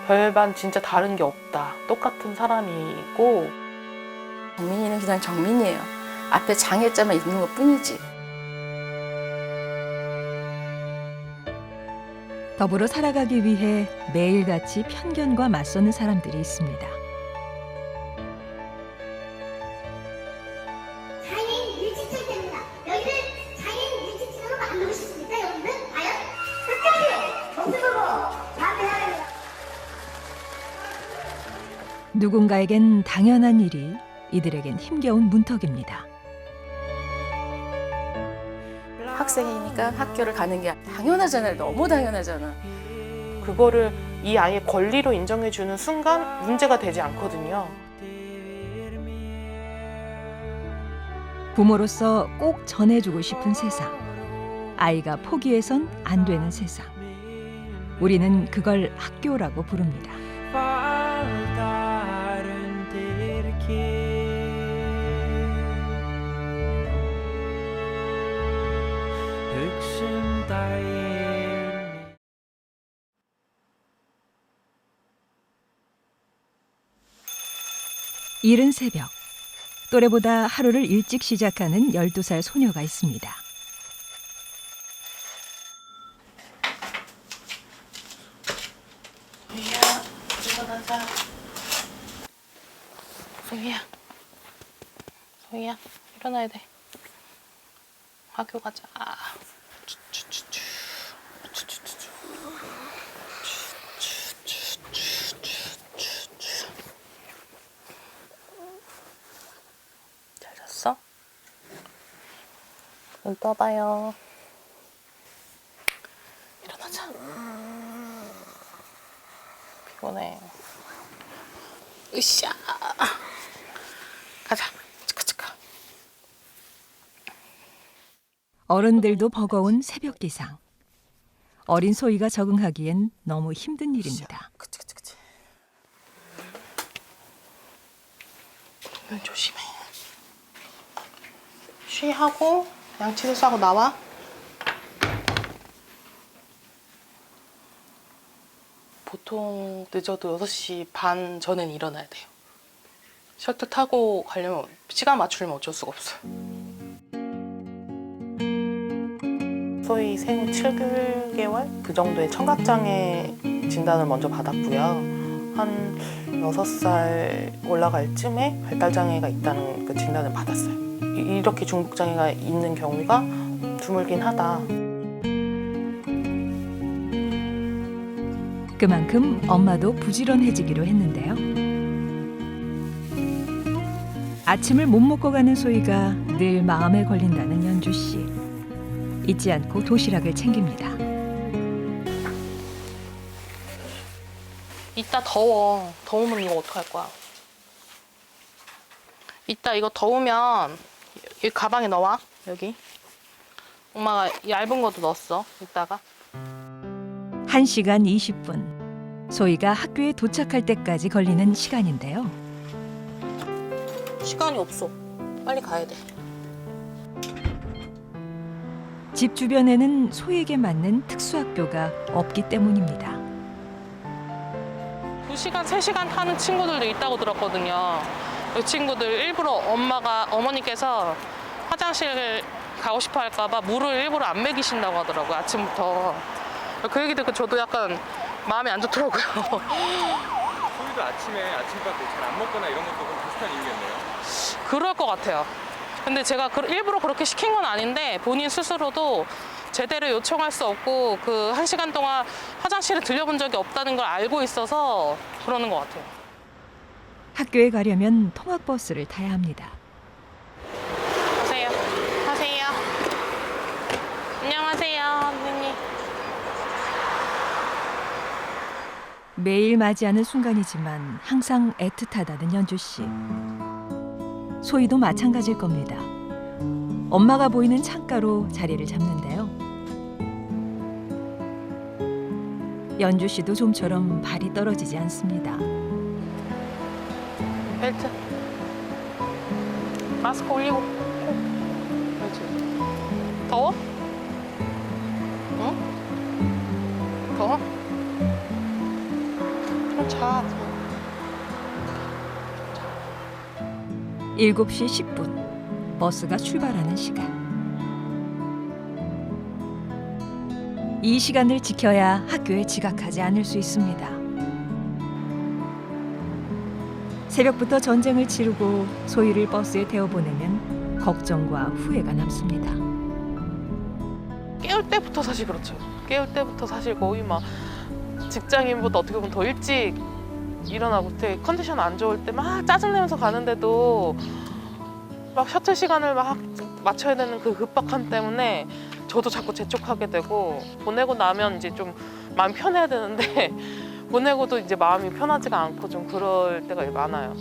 별반 진짜 다른 게 없다. 똑같은 사람이고. 정민이는 그냥 정민이에요. 앞에 장애자만 있는 것 뿐이지. 더불어 살아가기 위해 매일같이 편견과 맞서는 사람들이 있습니다. 장애인 밀집지역입니다. 여기는 장애인 밀집지역으로 만들고 싶습니까? 여러분들? 과연? 끝까지 정수보고 반대해야 됩니다. 누군가에겐 당연한 일이 이들에겐 힘겨운 문턱입니다. 학생이니까 학교를 가는 게 당연하잖아요. 너무 당연하잖아. 그거를 이 아이의 권리로 인정해주는 순간 문제가 되지 않거든요. 부모로서 꼭 전해주고 싶은 세상. 아이가 포기해선 안 되는 세상. 우리는 그걸 학교라고 부릅니다. 이른 새벽, 또래보다 하루를 일찍 시작하는 12살 소녀가 있습니다. 소희야, 일어나자. 소희야, 소희야, 일어나야 돼. 학교 가자. 잘 잤어? 눈 떠봐요. 일어나자. 피곤해. 으쌰. 가자. 치카치카. 어른들도 버거운 새벽 기상. 어린 소희가 적응하기엔 너무 힘든 일입니다. 그치. 눈 조심해. 쉬하고 양치 세수하고 나와. 보통 늦어도 6시 반 전엔 일어나야 돼요. 셔틀 타고 가려면 시간 맞추려면 어쩔 수가 없어요. 소위 생후 7개월 그 정도의 청각장애 진단을 먼저 받았고요. 한 6살 올라갈 쯤에 발달장애가 있다는 그 진단을 받았어요. 이렇게 중복장애가 있는 경우가 드물긴 하다. 그만큼 엄마도 부지런해지기로 했는데요. 아침을 못 먹고 가는 소희가 늘 마음에 걸린다는 연주 씨. 잊지 않고 도시락을 챙깁니다. 이따 더워. 더우면 이거 어떡할 거야? 이따 이거 더우면 이 가방에 넣어와. 여기. 엄마가 얇은 것도 넣었어. 이따가. 1시간 20분. 소희가 학교에 도착할 때까지 걸리는 시간인데요. 시간이 없어. 빨리 가야 돼. 집 주변에는 소희에게 맞는 특수학교가 없기 때문입니다. 2시간, 3시간 타는 친구들도 있다고 들었거든요. 그 친구들 일부러 어머니께서 화장실 가고 싶어 할까 봐 물을 일부러 안 먹이신다고 하더라고요. 아침부터. 그 얘기 듣고 저도 약간 마음이 안 좋더라고요. 소희도 아침에 아침밥 잘 안 먹거나 이런 것도 좀 비슷한 이유겠네요. 그럴 것 같아요. 근데 제가 일부러 그렇게 시킨 건 아닌데 본인 스스로도 제대로 요청할 수 없고 그 1시간 동안 화장실에 들려본 적이 없다는 걸 알고 있어서 그러는 것 같아요. 학교에 가려면 통학버스를 타야 합니다. 가세요. 가세요. 안녕하세요, 선생님. 매일 맞이하는 순간이지만 항상 애틋하다는 연주 씨. 소희도 마찬가지일 겁니다. 엄마가 보이는 창가로 자리를 잡는데요. 연주 씨도 좀처럼 발이 떨어지지 않습니다. 벨트. 마스크 올리고. 그렇지. 더워? 응? 더워? 좀 자. 7시 10분 버스가 출발하는 시간. 이 시간을 지켜야 학교에 지각하지 않을 수 있습니다. 새벽부터 전쟁을 치르고 소희를 버스에 태워보내면 걱정과 후회가 남습니다. 깨울 때부터 사실 그렇죠. 깨울 때부터 사실 거의 막 직장인보다 어떻게 보면 더 일찍 일어나고 되게 컨디션 안 좋을 때 막 짜증내면서 가는데도 막 셔틀 시간을 막 맞춰야 되는 그 급박함 때문에 저도 자꾸 재촉하게 되고, 보내고 나면 이제 좀 마음이 편해야 되는데 보내고도 이제 마음이 편하지가 않고 좀 그럴 때가 많아요.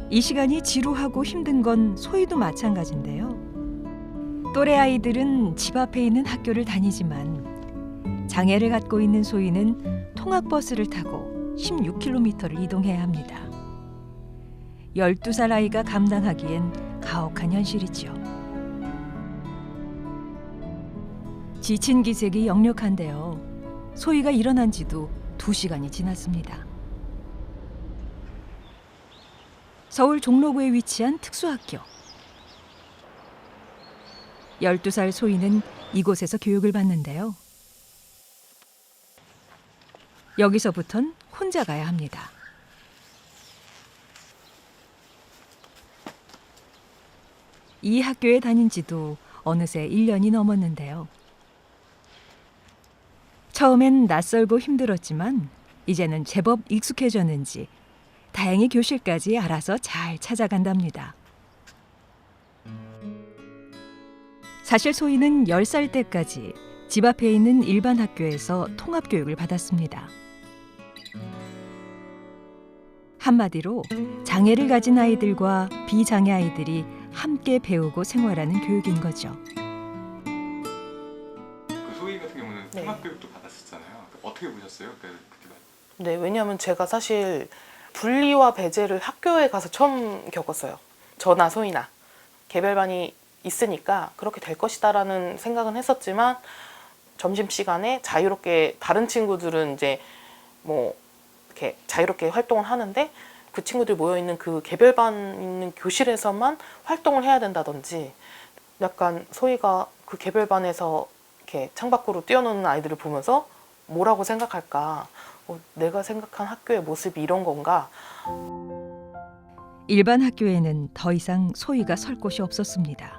이 시간이 지루하고 힘든 건 소희도 마찬가지인데요. 또래 아이들은 집 앞에 있는 학교를 다니지만 장애를 갖고 있는 소희는 통학버스를 타고 16km를 이동해야 합니다. 12살 아이가 감당하기엔 가혹한 현실이죠. 지친 기색이 역력한데요. 소희가 일어난 지도 2시간이 지났습니다. 서울 종로구에 위치한 특수학교. 12살 소희는 이곳에서 교육을 받는데요. 여기서부턴 혼자 가야 합니다. 이 학교에 다닌 지도 어느새 1년이 넘었는데요. 처음엔 낯설고 힘들었지만 이제는 제법 익숙해졌는지 다행히 교실까지 알아서 잘 찾아간답니다. 사실 소희는 10살 때까지 집 앞에 있는 일반 학교에서 통합교육을 받았습니다. 한마디로 장애를 가진 아이들과 비장애 아이들이 함께 배우고 생활하는 교육인 거죠. 그 소희 같은 경우는 네. 통합교육도 받았었잖아요. 어떻게 보셨어요? 그때가? 네, 왜냐하면 제가 사실 분리와 배제를 학교에 가서 처음 겪었어요. 저나 소희나 개별반이 있으니까 그렇게 될 것이다라는 생각은 했었지만, 점심시간에 자유롭게 다른 친구들은 이제 뭐 이렇게 자유롭게 활동을 하는데 그 친구들 모여있는 그 개별반 있는 교실에서만 활동을 해야 된다든지, 약간 소희가 그 개별반에서 이렇게 창밖으로 뛰어노는 아이들을 보면서 뭐라고 생각할까? 내가 생각한 학교의 모습이 이런 건가? 일반 학교에는 더 이상 소희가 설 곳이 없었습니다.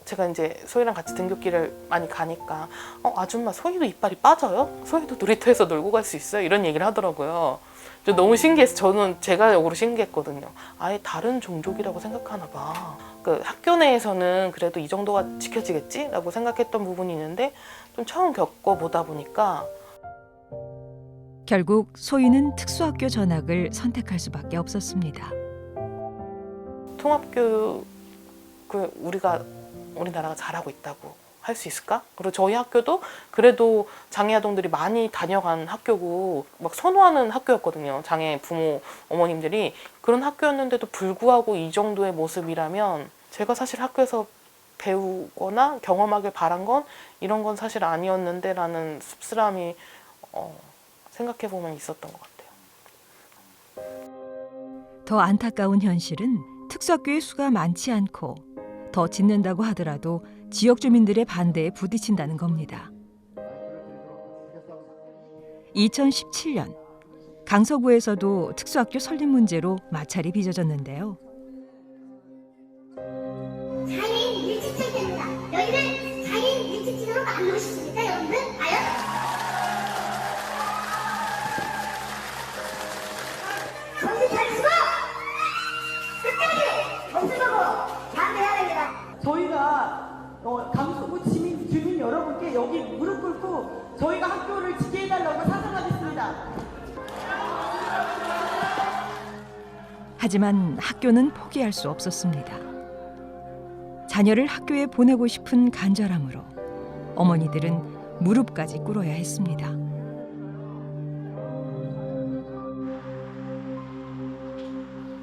제가 이제 소희랑 같이 등굣길을 많이 가니까 아줌마 소희도 이빨이 빠져요? 소희도 놀이터에서 놀고 갈 수 있어요? 이런 얘기를 하더라고요. 저 너무 신기해서 저는 제가 역으로 신기했거든요. 아예 다른 종족이라고 생각하나 봐. 그 학교 내에서는 그래도 이 정도가 지켜지겠지라고 생각했던 부분이 있는데 좀 처음 겪어보다 보니까 결국 소희는 특수학교 전학을 선택할 수밖에 없었습니다. 통합교육을 우리나라가 잘하고 있다고 할 수 있을까? 그리고 저희 학교도 그래도 장애 아동들이 많이 다녀간 학교고 막 선호하는 학교였거든요. 장애 부모 어머님들이. 그런 학교였는데도 불구하고 이 정도의 모습이라면 제가 사실 학교에서 배우거나 경험하길 바란 건 이런 건 사실 아니었는데 라는 씁쓸함이 생각해보면 있었던 것 같아요. 더 안타까운 현실은 특수학교의 수가 많지 않고 더 짓는다고 하더라도 지역 주민들의 반대에 부딪힌다는 겁니다. 2017년 강서구에서도 특수학교 설립 문제로 마찰이 빚어졌는데요. 장애인 밀집지대입니다. 여기는 장애인 밀집지대로 만들고 싶습니까? 여러분들? 과연? 정신 차리시고 끝까지 검증하고 반대해야 됩니다. 저희가 강서구 주민 여러분께 여기 무릎 꿇고 저희가 학교를 지켜해달라고 사상하겠습니다. 하지만 학교는 포기할 수 없었습니다. 자녀를 학교에 보내고 싶은 간절함으로 어머니들은 무릎까지 꿇어야 했습니다.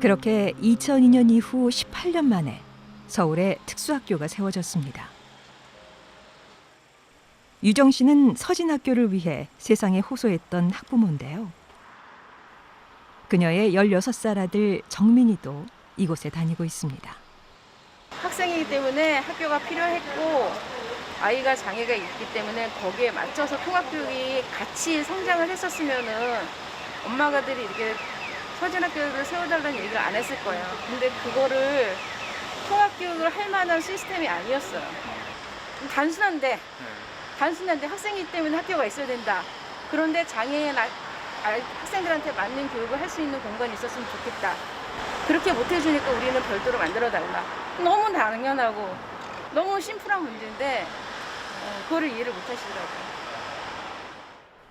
그렇게 2002년 이후 18년 만에 서울에 특수학교가 세워졌습니다. 유정 씨는 서진학교를 위해 세상에 호소했던 학부모인데요. 그녀의 16살 아들 정민이도 이곳에 다니고 있습니다. 학생이기 때문에 학교가 필요했고 아이가 장애가 있기 때문에 거기에 맞춰서 통합교육이 같이 성장을 했었으면은 엄마가들이 이렇게 서진학교를 세워달라는 얘기를 안 했을 거예요. 근데 그거를 통합교육을 할 만한 시스템이 아니었어요. 단순한데 학생이기 때문에 학교가 있어야 된다. 그런데 장애인 학생들한테 맞는 교육을 할 수 있는 공간이 있었으면 좋겠다. 그렇게 못 해주니까 우리는 별도로 만들어달라. 너무 당연하고 너무 심플한 문제인데 그거를 이해를 못 하시더라고요.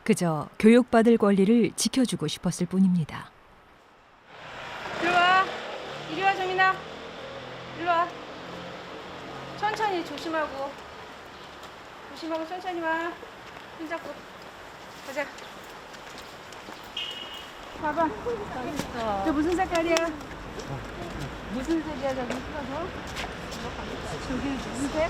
그저 교육받을 권리를 지켜주고 싶었을 뿐입니다. 이리 와. 이리 와, 정민아. 이리 와. 천천히 조심하고 천천히 와. 손 잡고. 가자. 봐봐. 저 무슨 색깔이야? 무슨 색이야, 저기 찍어서? 저기 무슨 색?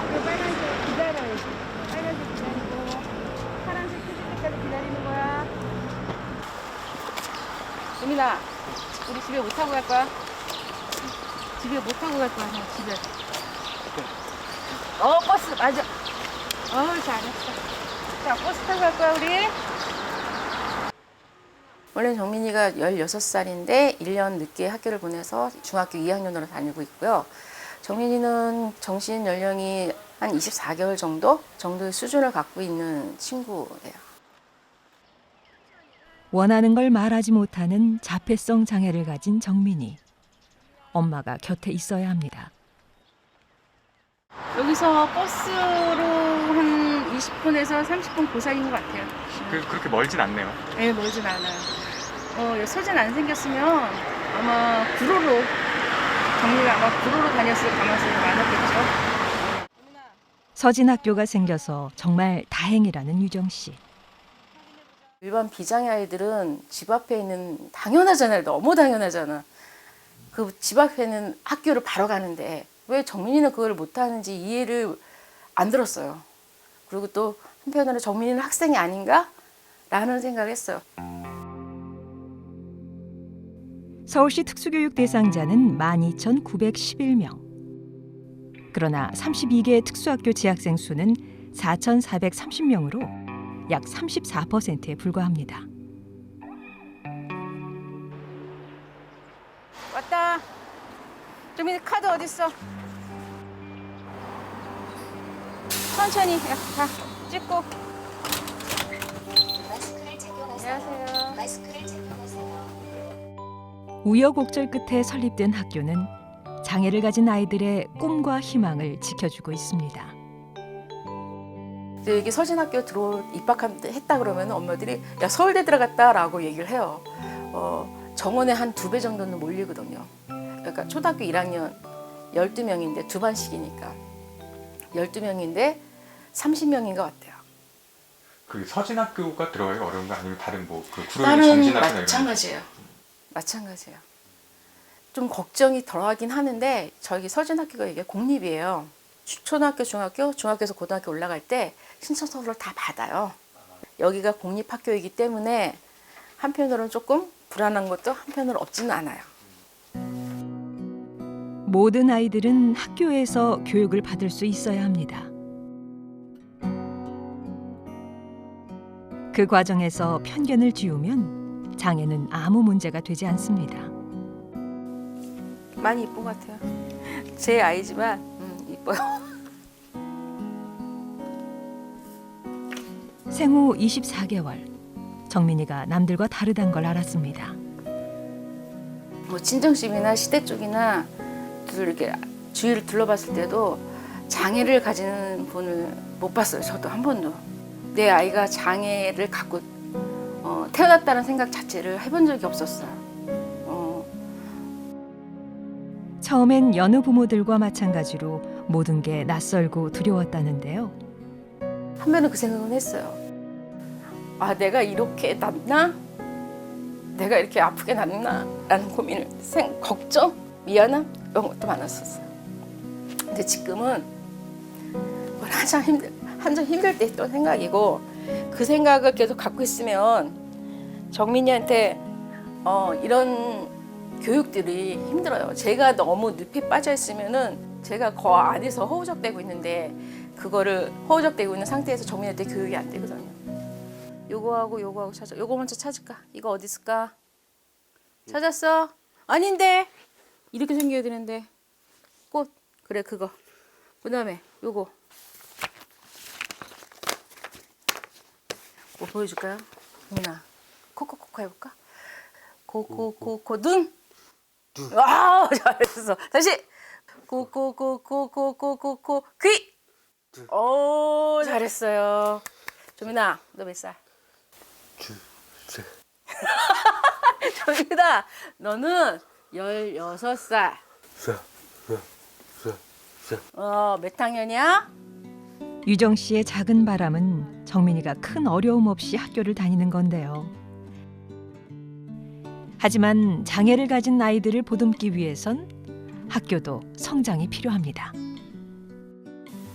이거 빨간색 기다려야지. 빨간색 기다리고 파란색 켜질 때까지 기다리는 거야. 유민아, 우리 집에 못 타고 갈 거야? 집에 못 타고 갈 거야, 너 집에. 버스, 맞아. 잘했어. 자, 버스 타고 갈 거야, 우리. 원래 정민이가 16살인데 1년 늦게 학교를 보내서 중학교 2학년으로 다니고 있고요. 정민이는 정신 연령이 한 24개월 정도의 수준을 갖고 있는 친구예요. 원하는 걸 말하지 못하는 자폐성 장애를 가진 정민이. 엄마가 곁에 있어야 합니다. 여기서 버스로 한 20분에서 30분 그 사이인 것 같아요. 그렇게 멀진 않네요. 네, 멀진 않아요. 서진 안 생겼으면 아마 구로로 정민이가 아마 구로로 다녔을 가능성이 많았겠죠. 서진학교가 생겨서 정말 다행이라는 유정 씨. 일반 비장애 아이들은 집 앞에 있는 당연하잖아요. 너무 당연하잖아. 그 집 앞에 있는 학교를 바로 가는데 왜 정민이는 그걸 못하는지 이해를 안 들었어요. 그리고 또 한편으로 정민이는 학생이 아닌가? 라는 생각을 했어요. 서울시 특수교육 대상자는 12,911명. 그러나 32개 특수학교 재학생 수는 4,430명으로 약 34%에 불과합니다. 왔다. 정민이 카드 어딨어? 천천히 가. 찍고. 안녕하세요. 우여곡절 끝에 설립된 학교는 장애를 가진 아이들의 꿈과 희망을 지켜주고 있습니다. 여기 서진학교 입학했다 그러면 엄마들이 야 서울대 들어갔다라고 얘기를 해요. 정원에 한 2배 정도는 몰리거든요. 그러니까 초등학교 1학년 12명인데 2반씩이니까 12명인데 30명인 것 같아요. 그 서진학교가 들어가기 어려운 거 아니면 다른 그 구로의 다른 정진학교나 마찬가지예요. 마찬가지예요. 좀 걱정이 덜하긴 하는데 저희 서진학교가 이게 공립이에요. 초등학교, 중학교에서 고등학교 올라갈 때 신청서를 다 받아요. 여기가 공립학교이기 때문에 한편으로는 조금 불안한 것도 한편으로 없지는 않아요. 모든 아이들은 학교에서 교육을 받을 수 있어야 합니다. 그 과정에서 편견을 지우면 장애는 아무 문제가 되지 않습니다. 많이 이쁜 것 같아요. 제 아이지만 이뻐요. 생후 24개월, 정민이가 남들과 다르단 걸 알았습니다. 뭐 친정집이나 시댁 쪽이나 이렇게 주위를 둘러봤을 때도 장애를 가지는 분을 못 봤어요. 저도 한 번도. 내 아이가 장애를 갖고 태어났다는 생각 자체를 해본 적이 없었어요. 처음엔 여느 부모들과 마찬가지로 모든 게 낯설고 두려웠다는데요. 한편은 그 생각은 했어요. 아, 내가 이렇게 낳나? 내가 이렇게 아프게 낳나? 라는 고민을, 걱정, 미안함 이런 것도 많았었어요. 근데 지금은 그건 한참 힘들 때 했던 생각이고 그 생각을 계속 갖고 있으면 정민이한테 이런 교육들이 힘들어요. 제가 너무 늪에 빠져 있으면은 제가 그 안에서 허우적대고 있는데 그거를 허우적대고 있는 상태에서 정민이한테 교육이 안 되거든요. 요거하고 찾아. 요거 먼저 찾을까? 이거 어디 있을까? 찾았어? 아닌데 이렇게 생겨야 되는데 꽃 그래 그거. 그다음에 요거 뭐 보여줄까요? 민아 코코코코 해볼까? 코코코코 눈. 와 잘했어. 다시 코코코코코코코코 귀. 오 잘했어요. 조민아 너 몇 살? 조민아 너는 16살. 몇 학년이야? 유정 씨의 작은 바람은 정민이가 큰 어려움 없이 학교를 다니는 건데요. 하지만 장애를 가진 아이들을 보듬기 위해선 학교도 성장이 필요합니다.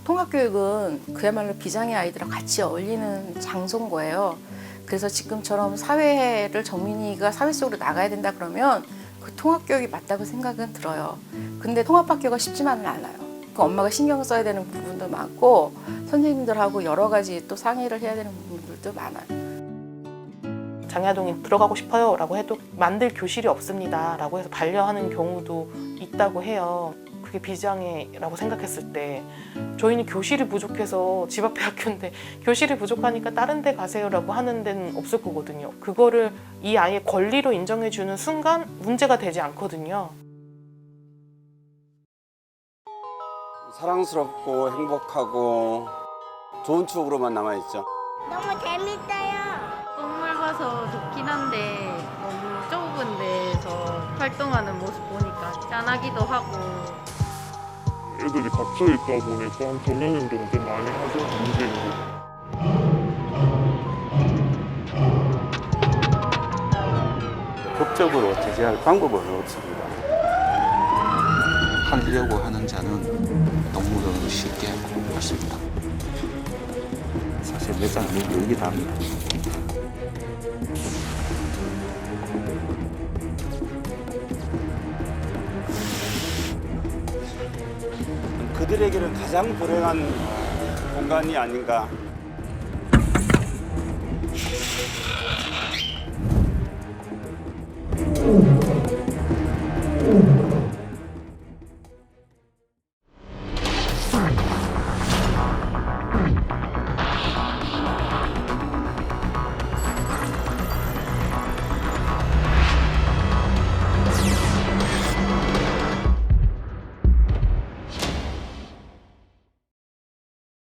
통합교육은 그야말로 비장애 아이들과 같이 어울리는 장소인 거예요. 그래서 지금처럼 사회를 정민이가 사회 속으로 나가야 된다 그러면 그 통합교육이 맞다고 생각은 들어요. 근데 통합학교가 쉽지만은 않아요. 그 엄마가 신경 써야 되는 부분도 많고 선생님들하고 여러 가지 또 상의를 해야 되는 부분들도 많아요. 장애아동이 들어가고 싶어요 라고 해도 만들 교실이 없습니다 라고 해서 반려하는 경우도 있다고 해요. 그게 비장애라고 생각했을 때 저희는 교실이 부족해서 집 앞에 학교인데 교실이 부족하니까 다른 데 가세요 라고 하는 데는 없을 거거든요. 그거를 이 아이의 권리로 인정해 주는 순간 문제가 되지 않거든요. 사랑스럽고 행복하고 좋은 추억으로만 남아있죠. 너무 재밌어요. 똥물 봐서 좋긴 한데 너무 좁은 데서 활동하는 모습 보니까 짠하기도 하고 애들이 갇혀있다 보니까 한 정형용 정도 많이 하죠. 문제는. 법적으로 제재할 방법은 없습니다. 하려고 하는 자는 너무너무 쉽게 했습니다. 사실 매장은 여기다 합니다. 그들에게는 가장 불행한 공간이 아닌가